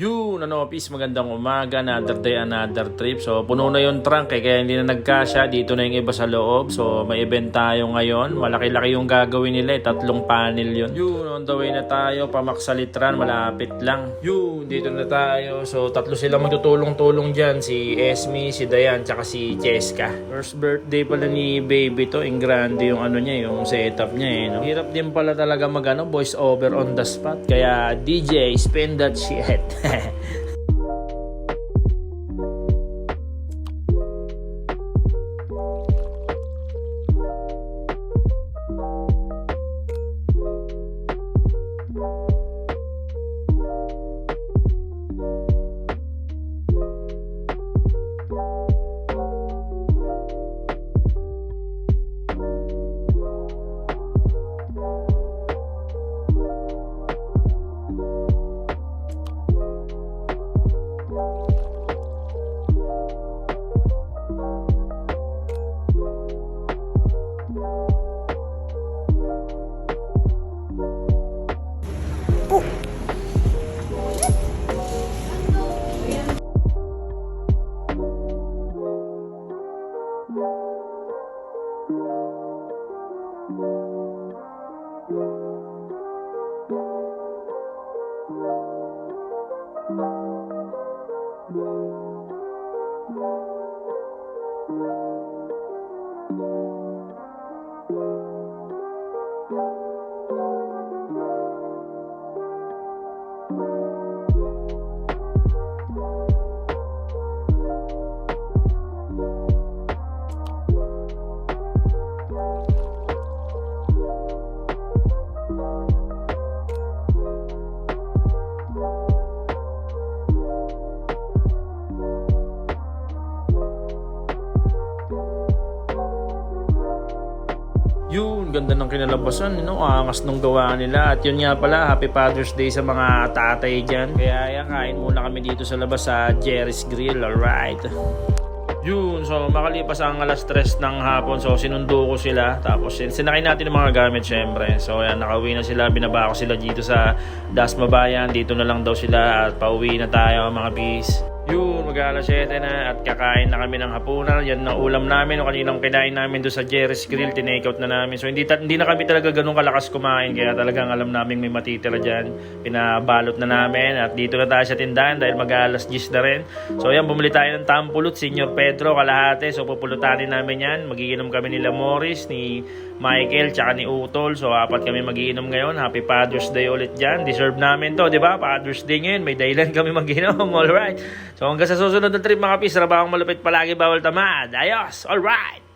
Yun, peace, magandang umaga, another day, another trip. So, puno na yung trunk kaya hindi na nagkasya. Dito na yung iba sa loob. So, may event tayo ngayon. Malaki-laki yung gagawin nila, 3 panel yun. Yun, on the way na tayo, Pamaksalitran, malapit lang. Yun, dito na tayo. So, 3 sila magtutulong-tulong dyan. Si Esme, si Dayan, tsaka si Cheska. First birthday pala ni baby to. In grande yung niya, yung setup niya eh. No? Hirap din pala talaga voice over on the spot. Kaya DJ, spend that shit. Yun, ganda ng kinalabasan, angas nung gawa nila. At yun nga pala, Happy Father's Day sa mga tatay dyan. Kaya yan, kain muna kami dito sa labas sa Jerry's Grill, alright. Yun, so makalipas ang alas 3 ng hapon, so sinundo ko sila. Tapos sinakay natin yung mga gamit syempre. So yan, nakauwi na sila, binaba ko sila dito sa Dasmabayan. Dito na lang daw sila at pauwi na tayo mga peace. Yun, mag-alas 7 na at kakain na kami ng hapunan. Yan na ulam namin. O kaninang kinain namin doon sa Jerry's Grill, tinake-out na namin. So hindi na kami talaga ganun kalakas kumain. Kaya talagang alam namin may matitira dyan. Pinabalot na namin. At dito na tayo sa tindahan dahil mag-alas 10 na rin. So yan, bumili tayo ng tampulot. Senior Pedro, kalahati. So pupulutanin namin yan. Magiinom kami nila Morris, ni Michael, tsaka ni Utol. So 4 kami magiinom ngayon. Happy Father's Day ulit dyan. Deserve namin to, di ba? Father's Day ngayon. May dahilan kami magiinom. Alright. So hanggang sa susunod na trip mga peace, trabahong malupit palagi, bawal tamad. Ayos! Alright!